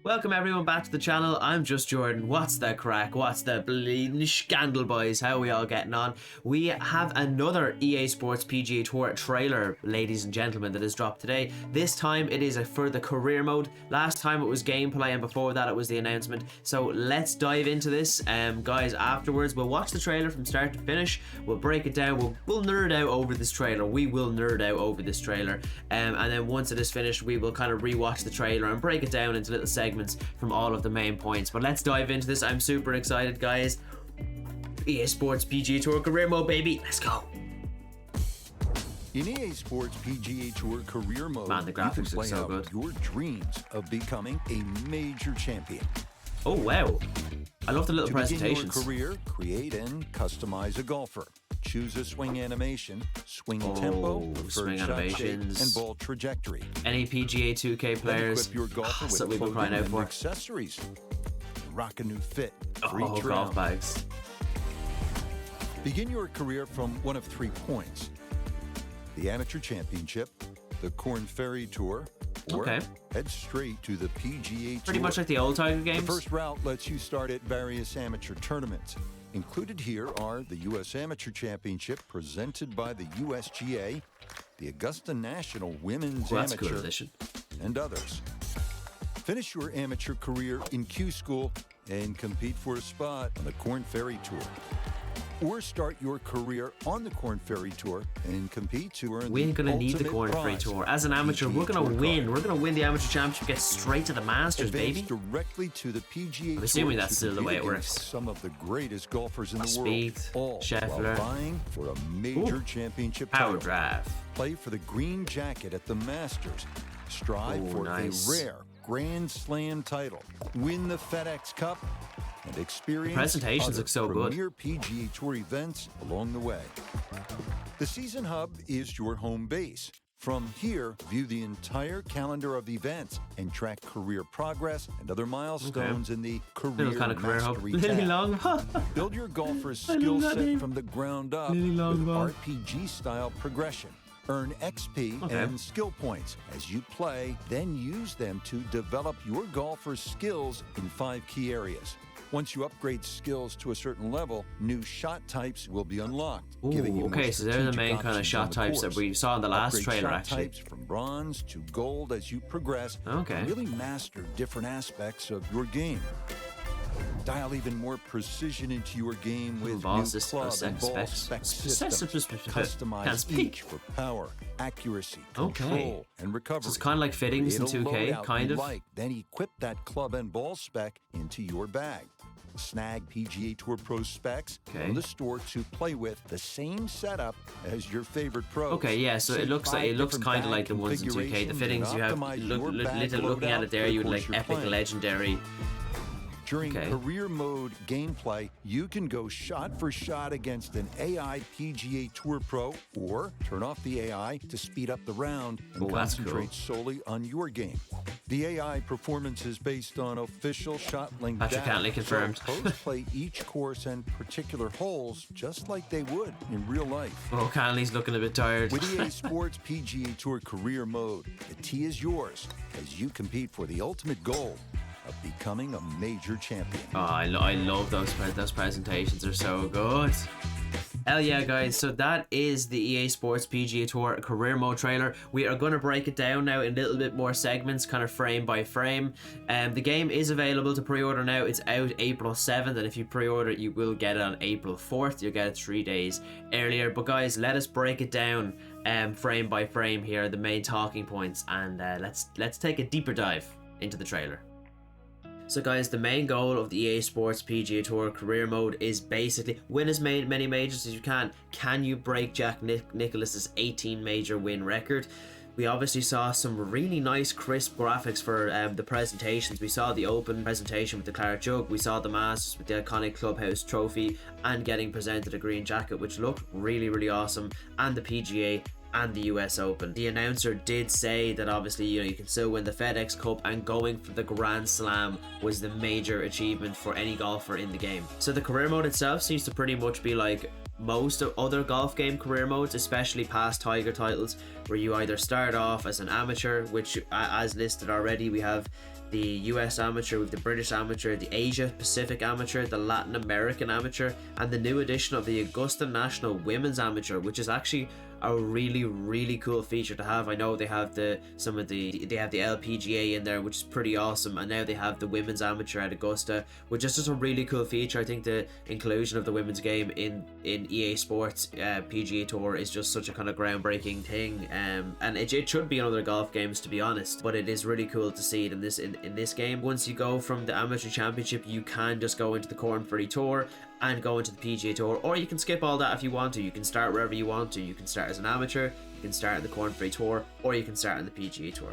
Welcome everyone back to the channel. I'm just Jordan. What's the crack? What's the bleeding scandal, boys? How are we all getting on? We have another EA Sports PGA Tour trailer, ladies and gentlemen, that has dropped today. This time it is for the career mode. Last time it was gameplay, and before that it was the announcement. So let's dive into this, guys. Afterwards we'll watch the trailer from start to finish. We'll break it down. We'll nerd out over this trailer. We will nerd out over this trailer, and then once it is finished, we will kind of rewatch the trailer and break it down into little segments from all of the main points. But let's dive into this. I'm super excited, guys. EA Sports PGA Tour career mode, baby. Let's go. In EA Sports PGA Tour career mode, Man, the graphics you can play look so out good. your dreams of becoming a major champion. Oh wow, I love the little To presentations. begin your career, create and customize a golfer. Choose a swing animation, swing tempo, preferred swing shot shape, animations. and ball trajectory. Any PGA 2K Then players, equip your golfer with something we've been clothing crying out and for. accessories. Rock a new fit for each Golf round. bags. Begin your career from one of 3 points: the Amateur Championship, the Korn Ferry Tour, or Okay. head straight to the PGA Tour. Pretty much like the old Tiger The games. first route lets you start at various amateur tournaments. Included here are the U.S. Amateur Championship presented by the USGA, the Augusta National Women's Well, that's a cool Amateur, addition. and others. Finish your amateur career in Q School and compete for a spot on the Korn Ferry Tour. Or start your career on the Korn Ferry Tour and compete to earn We're the gonna need the ultimate Korn Ferry prize, Tour. As an amateur, PGA we're gonna Tour win. card. We're gonna win the Amateur Championship, get straight to the Masters, Advance baby. directly to the PGA I'm assuming Tour that's to still the way it compete against works. Some of the greatest golfers in the Spieth, world, all Scheffler. while vying for a major championship Power title. drive. Play for the green jacket at the Masters. Strive Oh, for nice. a rare Grand Slam title. Win the FedEx Cup and experience presentations other look so good. premier PGA Tour events along the way. The Season Hub is your home base. From here, view the entire calendar of events and track career progress and other milestones in the Career Little kind of career hub. Mastery Lily tab. Long. Build your golfer's I love skill that set name. from the ground up Lily with Longball. RPG-style progression. Earn XP Okay. and skill points as you play, then use them to develop your golfer's skills in 5 key areas. Once you upgrade skills to a certain level, new shot types will be unlocked, giving you Ooh, more okay, so they're the strategic main kind of options shot on the types that course. we saw in the last Upgrade trailer, shot actually. types from bronze to gold as you progress. Okay. And really master different aspects of your game. Dial even more precision into your game with ball new sys- club spec- and ball specs. spec systems. Can't Customize speak. each for power, accuracy, Okay. control, and recovery. So it's kind of like fittings in Create a 2K, loadout kind you of. like, then equip that club and ball spec into your bag. Snag PGA Tour Pro specs Okay. from the store to play with the same setup as your favorite pros. Okay, yeah, so See it looks 5 kind different of like the bag ones in 2K. The configurations fittings and you have, optimize your bag looking at loadout it there, for the you would course like you're epic, playing. legendary. During Okay. career mode gameplay, you can go shot for shot against an AI PGA Tour Pro or turn off the AI to speed up the round and Oh, that's concentrate cool. solely on your game. The AI performance is based on official shot length Patrick data. Cantley confirmed. So pros play each course and particular holes just like they would in real life. Oh, Canley's looking a bit tired. With EA Sports PGA Tour career mode, the tee is yours as you compete for the ultimate goal of becoming a major champion. Oh, I love those presentations. They're so good. Hell yeah, guys. So that is the EA Sports PGA Tour career mode trailer. We are going to break it down now in a little bit more segments, kind of frame by frame. The game is available to pre-order now. It's out April 7th, and if you pre-order it, you will get it on April 4th. You'll get it 3 days earlier. But guys, let us break it down frame by frame here, the main talking points, and let's take a deeper dive into the trailer. So guys, the main goal of the EA Sports PGA Tour career mode is basically win as many majors as you can. Can you break Jack Nicklaus's 18 major win record? We obviously saw some really nice crisp graphics for the presentations. We saw the Open presentation with the Claret Jug, we saw the Masters with the iconic Clubhouse trophy and getting presented a green jacket, which looked really awesome, and the PGA and the US Open. The announcer did say that obviously, you know, you can still win the FedEx Cup, and going for the Grand Slam was the major achievement for any golfer in the game. So the career mode itself seems to pretty much be like most of other golf game career modes, especially past Tiger titles, where you either start off as an amateur, which as listed already, we have the US Amateur, with the British Amateur, the Asia Pacific Amateur, the Latin American Amateur, and the new edition of the Augusta National Women's Amateur, which is actually a really cool feature to have. I know they have they have the LPGA in there, which is pretty awesome, and now they have the women's amateur at Augusta, which is just a really cool feature. I think the inclusion of the women's game in EA Sports PGA Tour is just such a kind of groundbreaking thing, and it should be in other golf games, to be honest, but it is really cool to see it in this game. Once you go from the amateur championship, you can just go into the Corn Ferry Tour and go into the PGA Tour, or you can skip all that if you want to. You can start wherever you want to. You can start as an amateur, you can start in the Corn Ferry Tour, or you can start in the PGA Tour.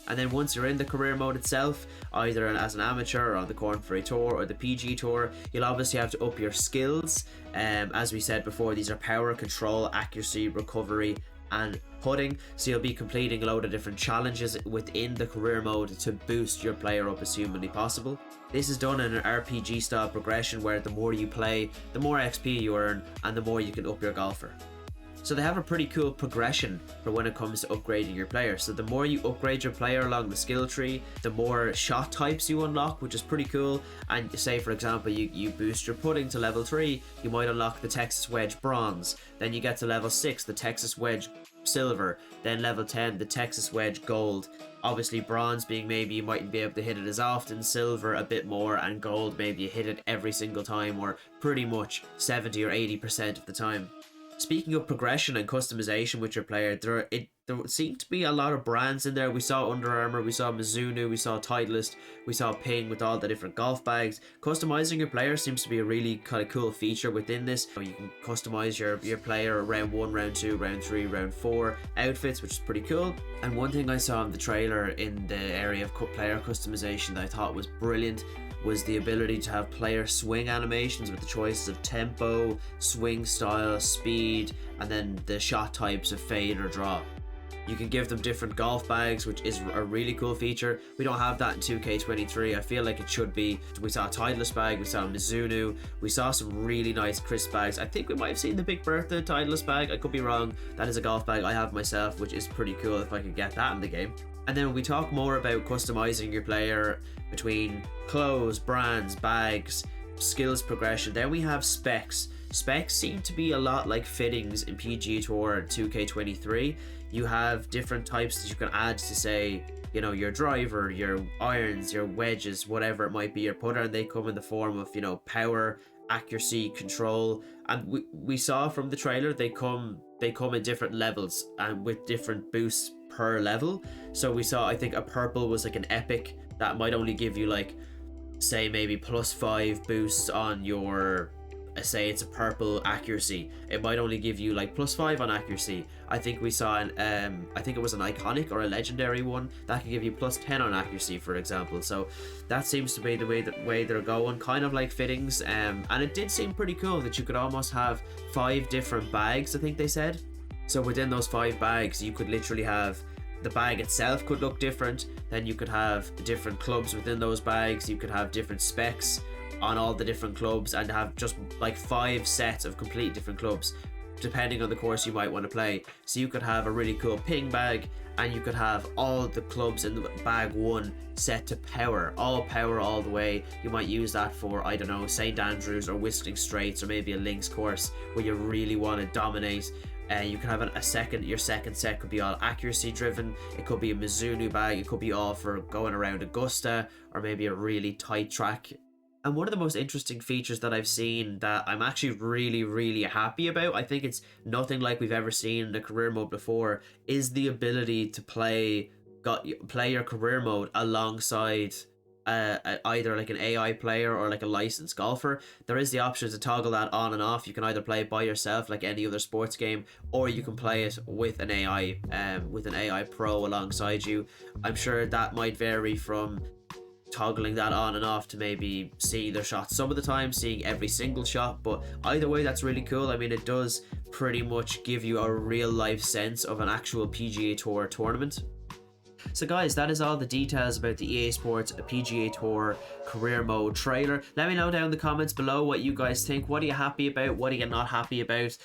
And then once you're in the career mode itself, either as an amateur or on the Corn Ferry Tour or the PGA Tour, you'll obviously have to up your skills. As we said before, these are power, control, accuracy, recovery, and putting, so you'll be completing a load of different challenges within the career mode to boost your player up as humanly possible. This is done in an RPG style progression where the more you play, the more XP you earn, and the more you can up your golfer. So they have a pretty cool progression for when it comes to upgrading your player. So the more you upgrade your player along the skill tree, the more shot types you unlock, which is pretty cool. And say for example you boost your putting to level 3, you might unlock the Texas Wedge Bronze. Then you get to level 6, the Texas Wedge Silver. Then level 10, the Texas Wedge Gold. Obviously bronze being maybe you mightn't be able to hit it as often, silver a bit more, and gold maybe you hit it every single time, or pretty much 70 or 80% of the time. Speaking of progression and customization with your player, there seem to be a lot of brands in there. We saw Under Armour, we saw Mizuno, we saw Titleist, we saw Ping with all the different golf bags. Customizing your player seems to be a really kind of cool feature within this. You can customize your player round 1, round 2, round 3, round 4 outfits, which is pretty cool. And one thing I saw in the trailer in the area of player customization that I thought was brilliant was the ability to have player swing animations with the choices of tempo, swing style, speed, and then the shot types of fade or draw. You can give them different golf bags, which is a really cool feature. We don't have that in 2K23. I feel like it should be. We saw a Titleist bag, we saw a Mizuno, we saw some really nice crisp bags. I think we might have seen the Big Bertha Titleist bag. I could be wrong. That is a golf bag I have myself, which is pretty cool if I could get that in the game. And then when we talk more about customizing your player between clothes, brands, bags, skills progression, then we have specs. Specs seem to be a lot like fittings in PGA Tour and 2K23. You have different types that you can add to, say, you know, your driver, your irons, your wedges, whatever it might be, your putter, and they come in the form of, you know, power, accuracy, control. And we saw from the trailer they come in different levels and with different boosts per level. So we saw, I think a purple was like an epic that might only give you like, say maybe +5 boosts on your, say it's a purple accuracy, it might only give you like +5 on accuracy. I think we saw an I think it was an iconic or a legendary one that can give you +10 on accuracy, for example. So that seems to be the way they're going, kind of like fittings, and it did seem pretty cool that you could almost have 5 different bags, I think they said. So within those 5 bags you could literally have the bag itself could look different, then you could have different clubs within those bags, you could have different specs on all the different clubs, and have just like 5 sets of complete different clubs depending on the course you might want to play. So you could have a really cool ping bag, and you could have all the clubs in the bag 1 set to power all the way. You might use that for, I don't know, St. Andrews or Whistling Straits, or maybe a links course where you really want to dominate. You can have your second set could be all accuracy driven. It could be a Mizuno bag, it could be all for going around Augusta, or maybe a really tight track. And one of the most interesting features that I've seen that I'm actually really happy about, I think it's nothing like we've ever seen in a career mode before, is the ability to play your career mode alongside either like an AI player or like a licensed golfer. There is the option to toggle that on and off. You can either play it by yourself like any other sports game, or you can play it with an AI pro alongside you. I'm sure that might vary from toggling that on and off to maybe seeing their shots some of the time, seeing every single shot, but either way that's really cool. I mean, it does pretty much give you a real life sense of an actual PGA Tour tournament. So guys, that is all the details about the EA Sports PGA Tour career mode trailer. Let me know down in the comments below what you guys think. What are you happy about? What are you not happy about?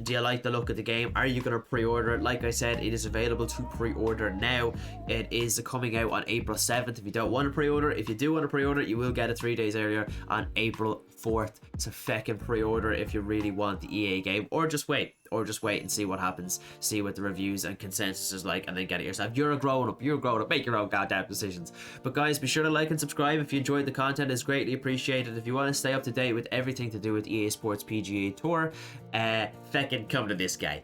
Do you like the look of the game? Are you going to pre-order it? Like I said, it is available to pre-order now. It is coming out on April 7th if you don't want to pre-order. If you do want to pre-order, you will get it 3 days earlier on April 4th. So feckin' pre-order if you really want the EA game, or just wait and see what happens, see what the reviews and consensus is like, and then get it yourself. You're a grown-up, make your own goddamn decisions. But guys, be sure to like and subscribe if you enjoyed the content. It's greatly appreciated. If you want to stay up to date with everything to do with EA Sports PGA Tour, feckin' come to this guy.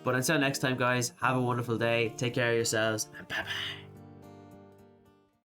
But until next time guys, have a wonderful day, take care of yourselves, and bye bye.